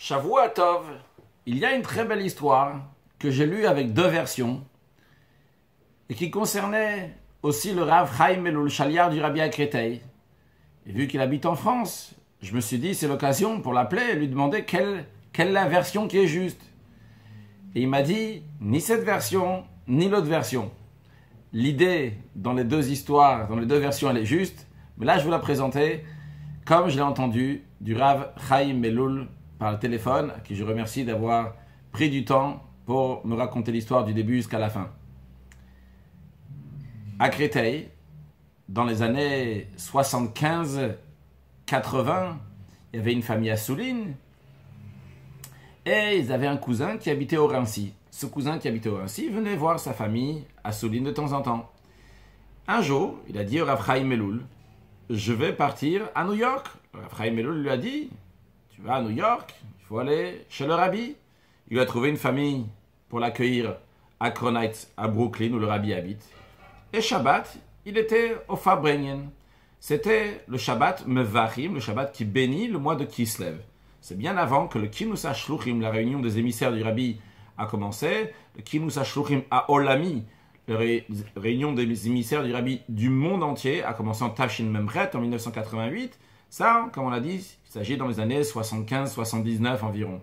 Shavua Tov, il y a une très belle histoire que j'ai lue avec deux versions et qui concernait aussi le Rav Chaim Elul Shaliar du Rabbi Akretei. Et vu qu'il habite en France, je me suis dit c'est l'occasion pour l'appeler et lui demander quelle est la version qui est juste. Et il m'a dit ni cette version ni l'autre version. L'idée dans les deux histoires, dans les deux versions, elle est juste, mais là je vous la présenter comme je l'ai entendu du Rav Chaim Elul par le téléphone, à qui je remercie d'avoir pris du temps pour me raconter l'histoire du début jusqu'à la fin. À Créteil, dans les années 75-80, il y avait une famille à Souline et ils avaient un cousin qui habitait au Rincy. Ce cousin qui habitait au Rincy venait voir sa famille à Souline de temps en temps. Un jour, il a dit au Rav Chaim Elul, je vais partir à New York. Le Rav Chaim Elul lui a dit, tu vas à New York, il faut aller chez le rabbi. Il lui a trouvé une famille pour l'accueillir à Crown-Heights, à Brooklyn, où le rabbi habite. Et Shabbat, il était au Farbrengen. C'était le Shabbat Mevachim, le Shabbat qui bénit le mois de Kislev. C'est bien avant que le Kinus HaShluchim, la réunion des émissaires du rabbi, a commencé. Le Kinus HaShluchim à Olami, la réunion des émissaires du rabbi du monde entier, a commencé en Tafshin Memchet en 1988. Ça, comme on l'a dit, il s'agit dans les années 75-79 environ.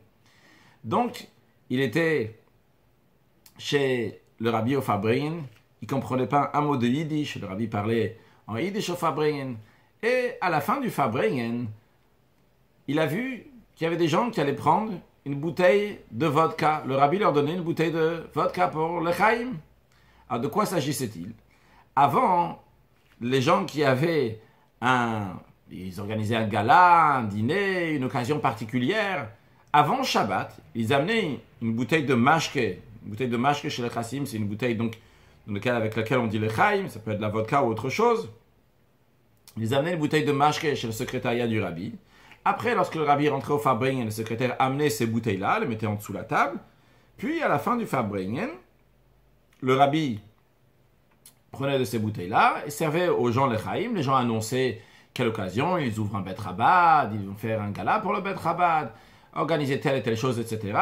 Donc, il était chez le rabbi au Farbrengen. Il ne comprenait pas un mot de Yiddish. Le rabbi parlait en Yiddish au Farbrengen. Et à la fin du Farbrengen, il a vu qu'il y avait des gens qui allaient prendre une bouteille de vodka. Le rabbi leur donnait une bouteille de vodka pour le Chaim. Alors, de quoi s'agissait-il? Avant, les gens qui avaient ils organisaient un gala, un dîner, une occasion particulière. Avant Shabbat, ils amenaient une bouteille de mashke. Une bouteille de mashke chez les Chassim, c'est une bouteille donc, avec laquelle on dit le Chaim, ça peut être de la vodka ou autre chose. Ils amenaient une bouteille de mashke chez le secrétariat du rabbi. Après, lorsque le rabbi rentrait au Farbrengen, le secrétaire amenait ces bouteilles-là, les mettait en dessous de la table. Puis, à la fin du Farbrengen, le rabbi prenait de ces bouteilles-là et servait aux gens le Chaim. Les gens annonçaient quelle occasion, ils ouvrent un Bet Rabad, ils vont faire un gala pour le Bet Rabad, organiser telle et telle chose, etc.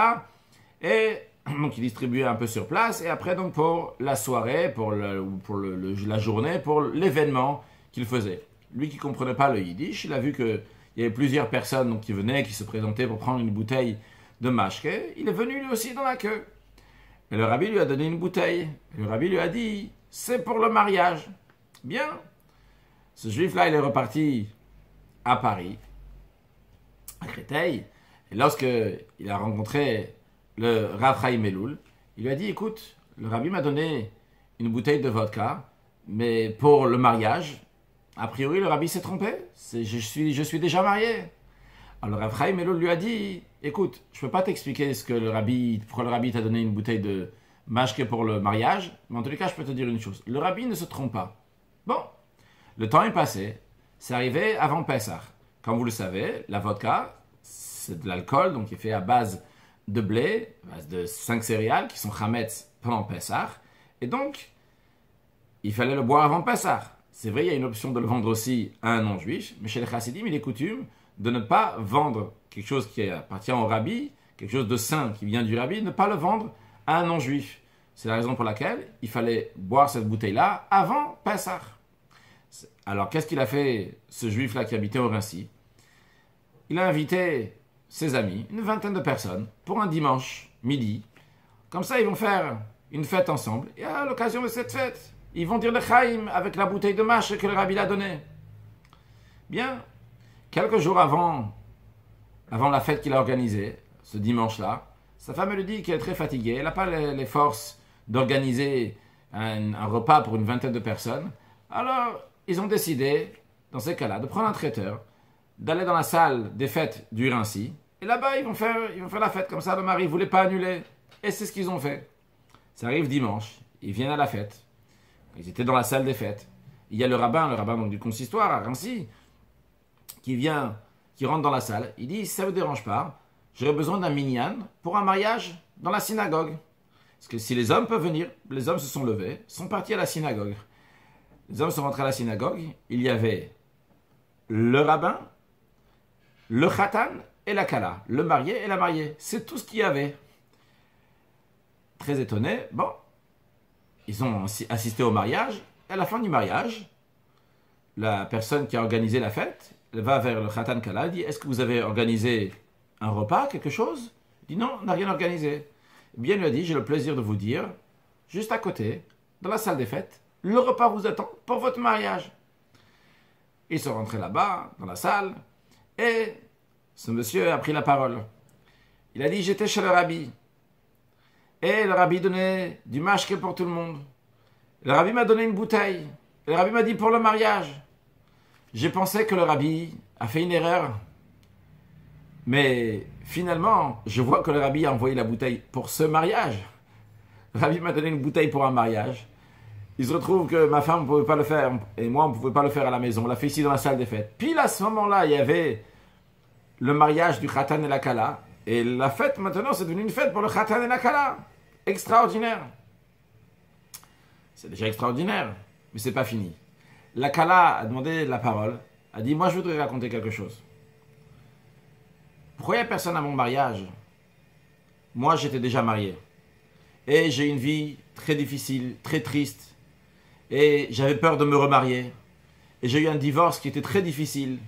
Et donc, ils distribuaient un peu sur place. Et après, donc, pour la soirée, pour la journée, pour l'événement qu'il faisait. Lui qui ne comprenait pas le Yiddish, il a vu qu'il y avait plusieurs personnes donc, qui venaient, qui se présentaient pour prendre une bouteille de mashke. Il est venu lui aussi dans la queue. Et le rabbi lui a donné une bouteille. Et le rabbi lui a dit, c'est pour le mariage. Bien. Ce juif-là, il est reparti à Paris, à Créteil. Et lorsqu'il a rencontré le Rav Chaim Elul, il lui a dit, écoute, le rabbi m'a donné une bouteille de vodka, mais pour le mariage, a priori, le rabbi s'est trompé. Je suis déjà marié. Alors le Rav Chaim Elul lui a dit, écoute, je ne peux pas t'expliquer pourquoi le rabbi t'a donné une bouteille de mashke pour le mariage, mais en tous les cas, je peux te dire une chose. Le rabbi ne se trompe pas. Bon. Le temps est passé, c'est arrivé avant Pessah. Comme vous le savez, la vodka, c'est de l'alcool, donc qui est fait à base de blé, à base de 5 céréales qui sont chametz pendant Pessah. Et donc, il fallait le boire avant Pessah. C'est vrai, il y a une option de le vendre aussi à un non-juif, mais chez les chassidim, il est coutume de ne pas vendre quelque chose qui appartient au rabbi, quelque chose de saint qui vient du rabbi, ne pas le vendre à un non-juif. C'est la raison pour laquelle il fallait boire cette bouteille-là avant Pessah. Alors, qu'est-ce qu'il a fait, ce juif-là qui habitait au Rincy? Il a invité ses amis, une vingtaine de personnes, pour un dimanche, midi. Comme ça, ils vont faire une fête ensemble. Et à l'occasion de cette fête, ils vont dire le Chaim avec la bouteille de mâche que le rabbi l'a donnée. Bien, quelques jours avant la fête qu'il a organisée, ce dimanche-là, sa femme lui dit qu'elle est très fatiguée. Elle n'a pas les forces d'organiser un repas pour une vingtaine de personnes. Alors, ils ont décidé, dans ces cas-là, de prendre un traiteur, d'aller dans la salle des fêtes du Rincy, et là-bas, ils vont faire la fête. Comme ça, le mari ne voulait pas annuler. Et c'est ce qu'ils ont fait. Ça arrive dimanche, ils viennent à la fête. Ils étaient dans la salle des fêtes. Il y a le rabbin donc, du consistoire à Rincy, qui rentre dans la salle. Il dit, si ça ne vous dérange pas, j'aurais besoin d'un minyan pour un mariage dans la synagogue. Parce que si les hommes peuvent venir, les hommes se sont levés, sont partis à la synagogue. Les hommes sont rentrés à la synagogue, il y avait le rabbin, le khatan et la kala, le marié et la mariée. C'est tout ce qu'il y avait. Très étonné, bon, ils ont assisté au mariage. Et à la fin du mariage, la personne qui a organisé la fête, elle va vers le Khatan Kala, dit, est-ce que vous avez organisé un repas, quelque chose? Il dit, non, on n'a rien organisé. Bien, il lui a dit, j'ai le plaisir de vous dire, juste à côté, dans la salle des fêtes, le repas vous attend pour votre mariage. Ils sont rentrés là-bas, dans la salle, et ce monsieur a pris la parole. Il a dit, j'étais chez le rabbi, et le rabbi donnait du mashke pour tout le monde. Le rabbi m'a donné une bouteille. Le rabbi m'a dit pour le mariage. J'ai pensé que le rabbi a fait une erreur. Mais finalement, je vois que le rabbi a envoyé la bouteille pour ce mariage. Le rabbi m'a donné une bouteille pour un mariage. Il se retrouve que ma femme ne pouvait pas le faire et moi on ne pouvait pas le faire à la maison. On l'a fait ici dans la salle des fêtes. Puis à ce moment-là, il y avait le mariage du Khatan et la Kala. Et la fête maintenant, c'est devenu une fête pour le Khatan et la Kala. Extraordinaire. C'est déjà extraordinaire, mais c'est pas fini. La Kala a demandé la parole, a dit, moi je voudrais raconter quelque chose. Pourquoi il n'y a personne à mon mariage? Moi j'étais déjà marié. Et j'ai une vie très difficile, très triste. Et j'avais peur de me remarier. Et j'ai eu un divorce qui était très difficile.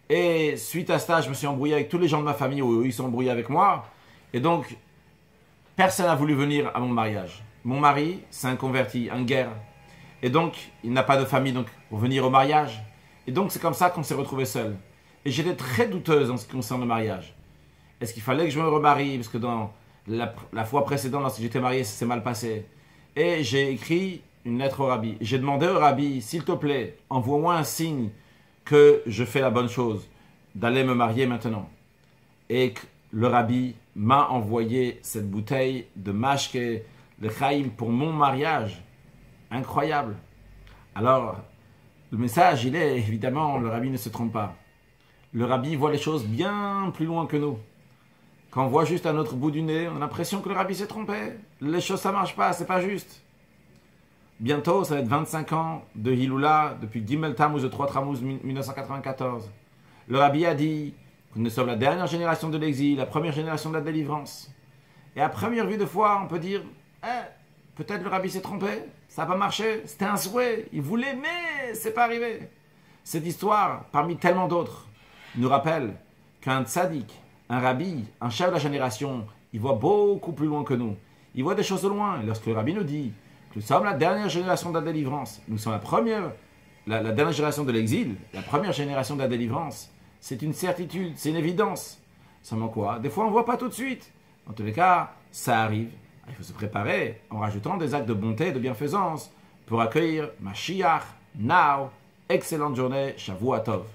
Et suite à ça, je me suis embrouillé avec tous les gens de ma famille, où ils sont embrouillés avec moi. Et donc, personne n'a voulu venir à mon mariage. Mon mari, c'est un converti, un guerre. Et donc, il n'a pas de famille donc, pour venir au mariage. Et donc, c'est comme ça qu'on s'est retrouvés seuls. Et j'étais très douteuse en ce qui concerne le mariage. Est-ce qu'il fallait que je me remarie? Parce que dans la fois précédente, lorsque j'étais marié, ça s'est mal passé. Et j'ai écrit une lettre au rabbi. J'ai demandé au rabbi, s'il te plaît, envoie-moi un signe que je fais la bonne chose, d'aller me marier maintenant. Et le rabbi m'a envoyé cette bouteille de mashke, le chaim, pour mon mariage. Incroyable. Alors, le message, il est, évidemment, le rabbi ne se trompe pas. Le rabbi voit les choses bien plus loin que nous. Quand on voit juste à notre bout du nez, on a l'impression que le rabbi s'est trompé. Les choses, ça ne marche pas, c'est pas juste. Bientôt, ça va être 25 ans de Hiloula, depuis Gimel Tammuz, le 3 Tammuz 1994. Le rabbi a dit que nous sommes la dernière génération de l'exil, la première génération de la délivrance. Et à première vue de foi, on peut dire, peut-être le rabbi s'est trompé, ça n'a pas marché, c'était un souhait, il voulait, mais c'est pas arrivé. Cette histoire, parmi tellement d'autres, nous rappelle qu'un tzaddik, un rabbi, un chef de la génération, il voit beaucoup plus loin que nous. Il voit des choses de loin. Et lorsque le rabbi nous dit que nous sommes la dernière génération de la délivrance, nous sommes la dernière génération de l'exil, la première génération de la délivrance, c'est une certitude, c'est une évidence. Seulement quoi? Des fois, on ne voit pas tout de suite. En tous les cas, ça arrive. Il faut se préparer en rajoutant des actes de bonté et de bienfaisance pour accueillir Mashiach, now. Excellente journée, Shavua Tov.